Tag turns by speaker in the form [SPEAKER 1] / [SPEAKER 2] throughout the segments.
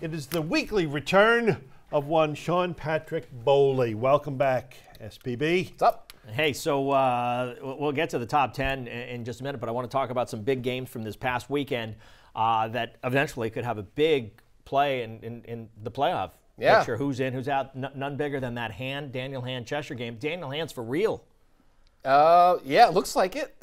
[SPEAKER 1] It is the weekly return of one Sean Patrick Bowley. Welcome back, SPB.
[SPEAKER 2] What's up?
[SPEAKER 3] Hey, so we'll get to the top 10 in just a minute, but I want to talk about some big games from this past weekend that eventually could have a big play in the playoff picture. Who's in, who's out. None bigger than that Daniel Hand Cheshire game. Daniel Hand's for real.
[SPEAKER 2] Yeah, it looks like it.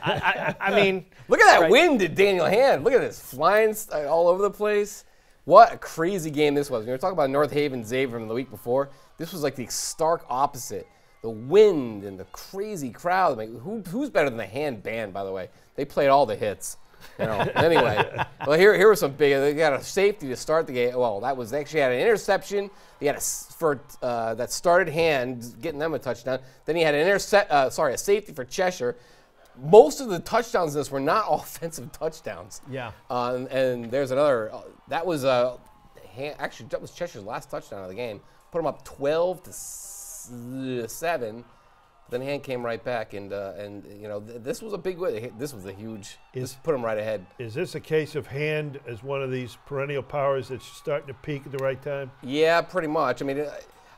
[SPEAKER 3] I mean,
[SPEAKER 2] look at that wind at Daniel Hand. Look at this, flying all over the place. What a crazy game this was. We were talking about North Haven Xavier from the week before. This was like the stark opposite. The wind and the crazy crowd. I mean, who's better than the Hand band, by the way? They played all the hits. You know. Anyway, well, here was some big. They got a safety to start the game. Well, they actually had an interception. They had that started Hand, getting them a touchdown. Then he had an a safety for Cheshire. Most of the touchdowns in this were not offensive touchdowns.
[SPEAKER 3] Yeah.
[SPEAKER 2] And there's another. That was actually that was Cheshire's last touchdown of the game. Put them up 12-7. Then Hand came right back, and you know this was a big win. This was a huge. This put them right ahead.
[SPEAKER 1] Is this a case of Hand as one of these perennial powers that's starting to peak at the right time?
[SPEAKER 2] Yeah, pretty much. I mean,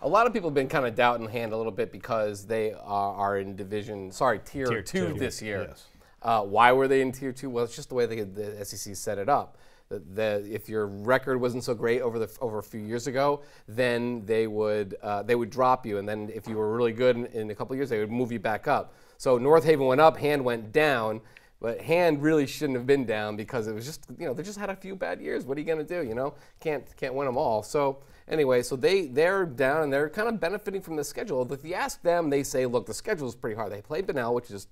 [SPEAKER 2] a lot of people have been kind of doubting Hand a little bit because they are in tier two this year. Yes. Why were they in tier 2? Well, it's just the way the SEC set it up. If your record wasn't so great over a few years ago, then they would drop you, and then if you were really good in a couple of years, they would move you back up. So North Haven went up, Hand went down, but Hand really shouldn't have been down because it was just they just had a few bad years. What are you going to do? Can't win them all. So anyway, so they're down and they're kind of benefiting from the schedule. If you ask them, they say, look, the schedule is pretty hard. They played Bunnell, which is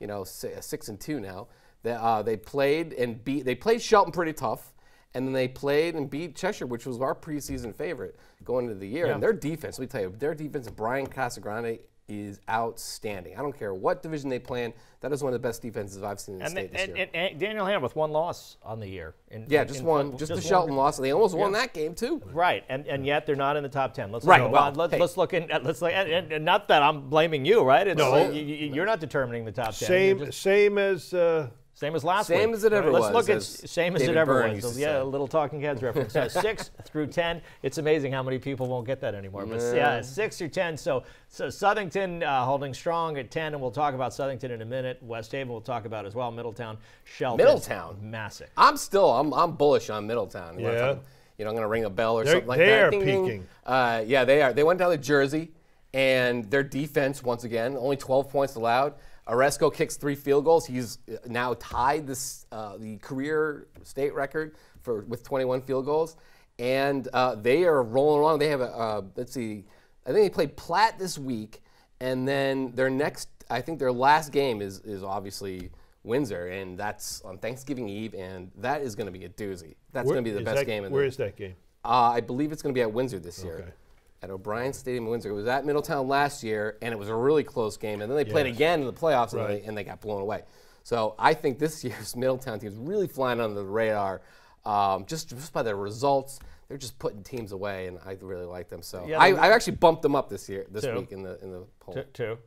[SPEAKER 2] 6-2 now. They played Shelton pretty tough, and then they played and beat Cheshire, which was our preseason favorite going into the year. Yeah. And their defense, let me tell you, their defense, Brian Casagrande, is outstanding. I don't care what division they play in. That is one of the best defenses I've seen in the state this year.
[SPEAKER 3] And Daniel Hand with one loss on the year.
[SPEAKER 2] Just the Shelton loss. They almost won that game too.
[SPEAKER 3] Right, and yet they're not in the top 10. Let's look and not that I'm blaming you, right?
[SPEAKER 1] No,
[SPEAKER 3] you're not determining the top 10. Same as last week.
[SPEAKER 2] Same as it ever was.
[SPEAKER 3] Let's look at same as it ever was. So,
[SPEAKER 2] yeah,
[SPEAKER 3] a little Talking Heads reference. 6 through 10. It's amazing how many people won't get that anymore. But yeah, 6 through 10. So Southington holding strong at 10, and we'll talk about Southington in a minute. West Haven we'll talk about as well. Middletown, Shelton.
[SPEAKER 2] Middletown,
[SPEAKER 3] massive.
[SPEAKER 2] I'm bullish on Middletown.
[SPEAKER 1] Yeah.
[SPEAKER 2] I'm going to ring a bell or something like that.
[SPEAKER 1] They are peaking.
[SPEAKER 2] Yeah, they are. They went down to Jersey, and their defense once again only 12 points allowed. Oresco kicks 3 field goals. He's now tied the career state record with 21 field goals, and they are rolling along. They have let's see, I think they played Platt this week, and then their last game is obviously Windsor, and that's on Thanksgiving Eve, and that is going to be a doozy. That's going to be the best game.
[SPEAKER 1] Where is that game?
[SPEAKER 2] I believe it's going to be at Windsor this year.
[SPEAKER 1] Okay.
[SPEAKER 2] At O'Brien Stadium in Windsor. It was at Middletown last year, and it was a really close game. And then they played again in the playoffs, and they got blown away. So I think this year's Middletown team is really flying under the radar just by their results. They're just putting teams away, and I really like them. So I actually bumped them up this week in the poll.
[SPEAKER 3] 2.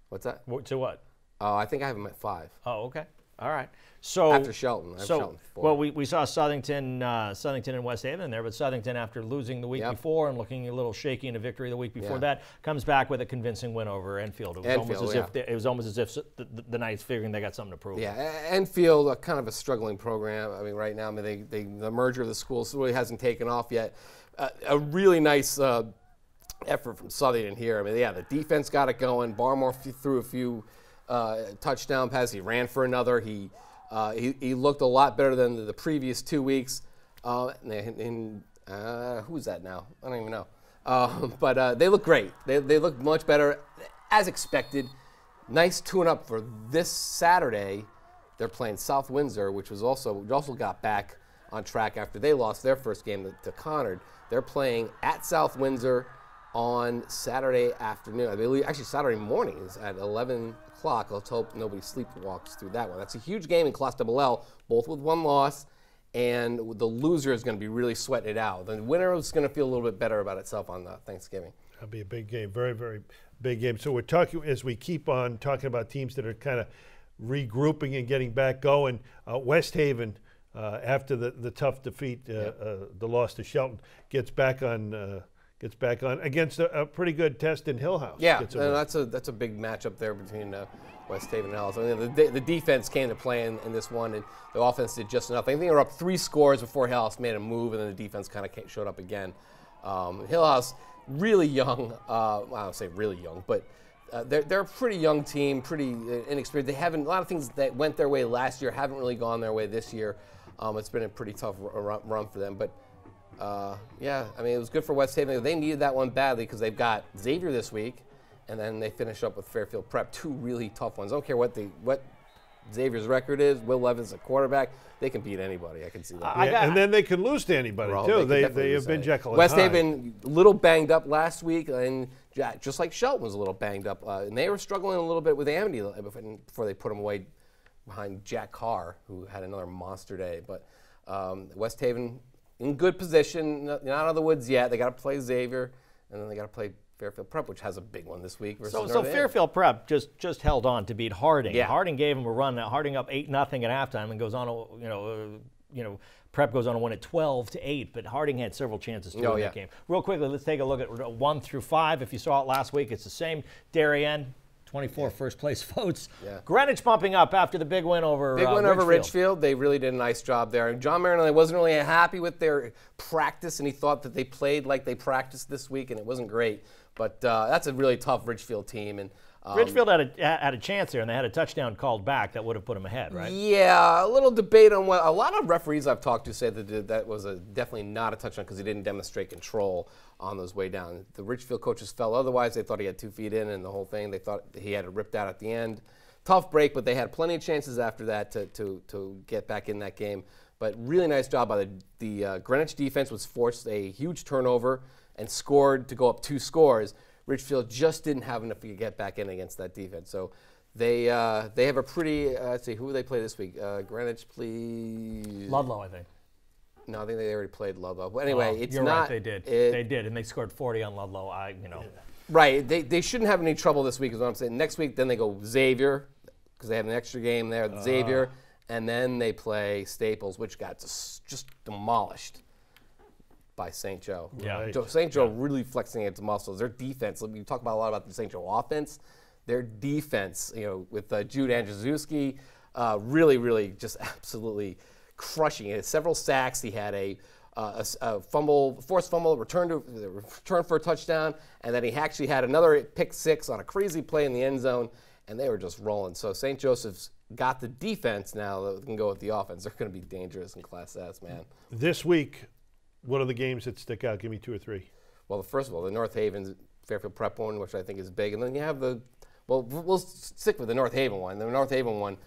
[SPEAKER 2] What's that?
[SPEAKER 3] To what?
[SPEAKER 2] I think I have them at 5.
[SPEAKER 3] Oh, okay. All right. So
[SPEAKER 2] after Shelton, Shelton 4.
[SPEAKER 3] Well, we saw Southington and West Haven there, but Southington, after losing the week before and looking a little shaky in a victory the week before that, comes back with a convincing win over Enfield. It was almost as if the Knights figuring they got something to prove.
[SPEAKER 2] Yeah, Enfield, kind of a struggling program. I mean, right now, the merger of the schools really hasn't taken off yet. A really nice effort from Southington here. I mean, the defense got it going. Barmore threw a few touchdown passes. He ran for another. He looked a lot better than the previous 2 weeks. Who's that now? I don't even know. But they look great. They look much better, as expected. Nice tune-up for this Saturday. They're playing South Windsor, which also got back on track after they lost their first game to Conard. They're playing at South Windsor on Saturday afternoon. I believe actually Saturday mornings at 11 o'clock. Let's hope nobody sleepwalks through that one. That's a huge game in Class Double-L, both with 1 loss, and the loser is going to be really sweating it out. The winner is going to feel a little bit better about itself on Thanksgiving.
[SPEAKER 1] That'll be a big game, very, very big game. So we're talking, as we keep on talking about teams that are kind of regrouping and getting back going, West Haven after the tough defeat, the loss to Shelton, gets back on against a pretty good test in Hill House.
[SPEAKER 2] Yeah, and that's a big matchup there between West Haven and Hill House. I mean, the defense came to play in this one, and the offense did just enough. I think they were up 3 scores before Hill House made a move, and then the defense kind of showed up again. Hill House, really young. I don't say really young, but they're a pretty young team, pretty inexperienced. They haven't, a lot of things that went their way last year haven't really gone their way this year. It's been a pretty tough run for them, but yeah, I mean, it was good for West Haven. They needed that one badly because they've got Xavier this week, and then they finish up with Fairfield Prep. 2 really tough ones. I don't care what Xavier's record is. Will Levin's a quarterback. They can beat anybody. I can see that.
[SPEAKER 1] And then they can lose to anybody, too. They have been Jekyll and
[SPEAKER 2] West
[SPEAKER 1] Hyde.
[SPEAKER 2] Haven, a little banged up last week, and just like Shelton was a little banged up. And they were struggling a little bit with Amity before they put him away behind Jack Carr, who had another monster day. But West Haven in good position, not out of the woods yet. They got to play Xavier, and then they got to play Fairfield Prep, which has a big one this week.
[SPEAKER 3] So Fairfield Prep just held on to beat Harding.
[SPEAKER 2] Yeah.
[SPEAKER 3] Harding gave them a run. Harding up 8-0 at halftime and goes on. Prep goes on to win at 12-8. But Harding had several chances to win that game. Real quickly, let's take a look at 1 through 5. If you saw it last week, it's the same. Darien, 24 first place votes. Yeah. Greenwich bumping up after the big win over
[SPEAKER 2] Ridgefield. They really did a nice job there. And John Marinelli wasn't really happy with their practice, and he thought that they played like they practiced this week, and it wasn't great. But that's a really tough Ridgefield team. And
[SPEAKER 3] Ridgefield had a chance there, and they had a touchdown called back that would have put them ahead, right?
[SPEAKER 2] Yeah, a little debate on what a lot of referees I've talked to say that was definitely not a touchdown because he didn't demonstrate control on those way down. The Ridgefield coaches felt otherwise. They thought he had 2 feet in and the whole thing. They thought he had it ripped out at the end. Tough break, but they had plenty of chances after that to get back in that game. But really nice job by the Greenwich defense, was forced a huge turnover and scored to go up 2 scores. Ridgefield just didn't have enough to get back in against that defense. So they have a pretty, let's see, who will they play this week? Greenwich, please.
[SPEAKER 3] Ludlow, I think.
[SPEAKER 2] No, I think they already played Ludlow. But anyway, it's
[SPEAKER 3] you're
[SPEAKER 2] not.
[SPEAKER 3] Right, they did. They did, and they scored 40 on Ludlow.
[SPEAKER 2] Right, they shouldn't have any trouble this week is what I'm saying. Next week, then they go Xavier, because they have an extra game there, Xavier, and then they play Staples, which got just demolished by St. Joe.
[SPEAKER 3] Yeah.
[SPEAKER 2] St. Joe really flexing its muscles. Their defense, you talk about a lot about the St. Joe offense. Their defense, with Jude Andrzejewski, really just absolutely crushing it. Several sacks. He had a fumble, forced fumble, return for a touchdown, and then he actually had another pick 6 on a crazy play in the end zone, and they were just rolling. So St. Joseph's got the defense now that can go with the offense. They're going to be dangerous in Class S, man.
[SPEAKER 1] This week, what are the games that stick out? Give me 2 or 3.
[SPEAKER 2] Well, first of all, the North Haven Fairfield Prep one, which I think is big, and then you have we'll stick with the North Haven one. The North Haven one,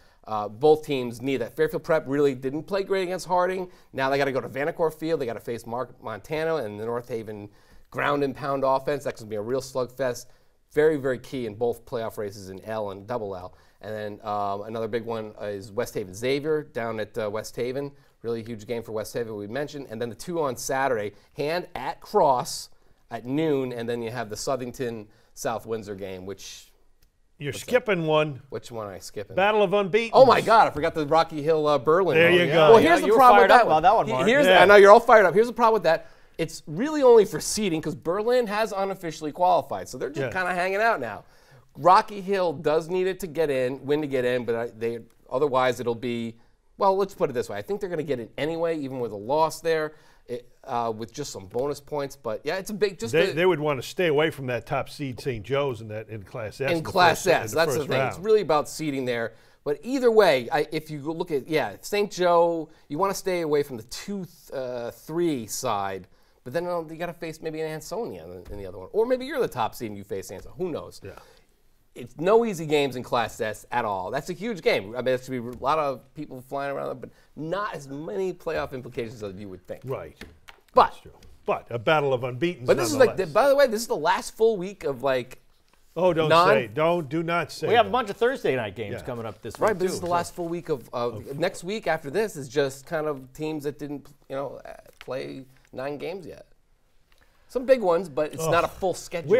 [SPEAKER 2] both teams need that. Fairfield Prep really didn't play great against Harding. Now they got to go to Vanacore Field. They got to face Montana and the North Haven ground and pound offense. That's going to be a real slugfest. Very, very key in both playoff races in L and double L. And then another big one is West Haven Xavier down at West Haven. Really huge game for West Haven, we mentioned. And then the 2 on Saturday, Hand at Cross at noon. And then you have the Southington South Windsor game, which...
[SPEAKER 1] You're skipping one.
[SPEAKER 2] Which one am I skipping?
[SPEAKER 1] Battle of Unbeaten.
[SPEAKER 2] Oh, my God. I forgot the Rocky Hill Berlin.
[SPEAKER 1] There you go.
[SPEAKER 2] Well, here's the problem with that one.
[SPEAKER 3] That one, Mark.
[SPEAKER 2] I know you're all fired up. Here's the problem with that. It's really only for seeding because Berlin has unofficially qualified. So they're just kind of hanging out now. Rocky Hill does need it to win to get in, but otherwise it'll be, well, let's put it this way. I think they're going to get it anyway, even with a loss there, with just some bonus points. But, yeah, it's a big –
[SPEAKER 1] They would want to stay away from that top seed St. Joe's in Class S.
[SPEAKER 2] In Class S, that's the thing. It's really about seeding there. But either way, if you look at, St. Joe, you want to stay away from the 2-3 side. But then you got to face maybe an Ansonia in the other one. Or maybe you're the top seed and you face Ansonia. Who knows? Yeah. It's no easy games in Class S at all. That's a huge game. I mean, there's going to be a lot of people flying around, but not as many playoff implications as you would think.
[SPEAKER 1] Right.
[SPEAKER 2] But
[SPEAKER 1] that's true. But a battle of unbeaten.
[SPEAKER 2] But this is by the way, this is the last full week of
[SPEAKER 1] Oh, do not say.
[SPEAKER 3] We have a bunch of Thursday night games coming up this week.
[SPEAKER 2] Right, but this is the last full week of next week after this is just kind of teams that didn't, play 9 games yet. Some big ones, but it's not a full schedule.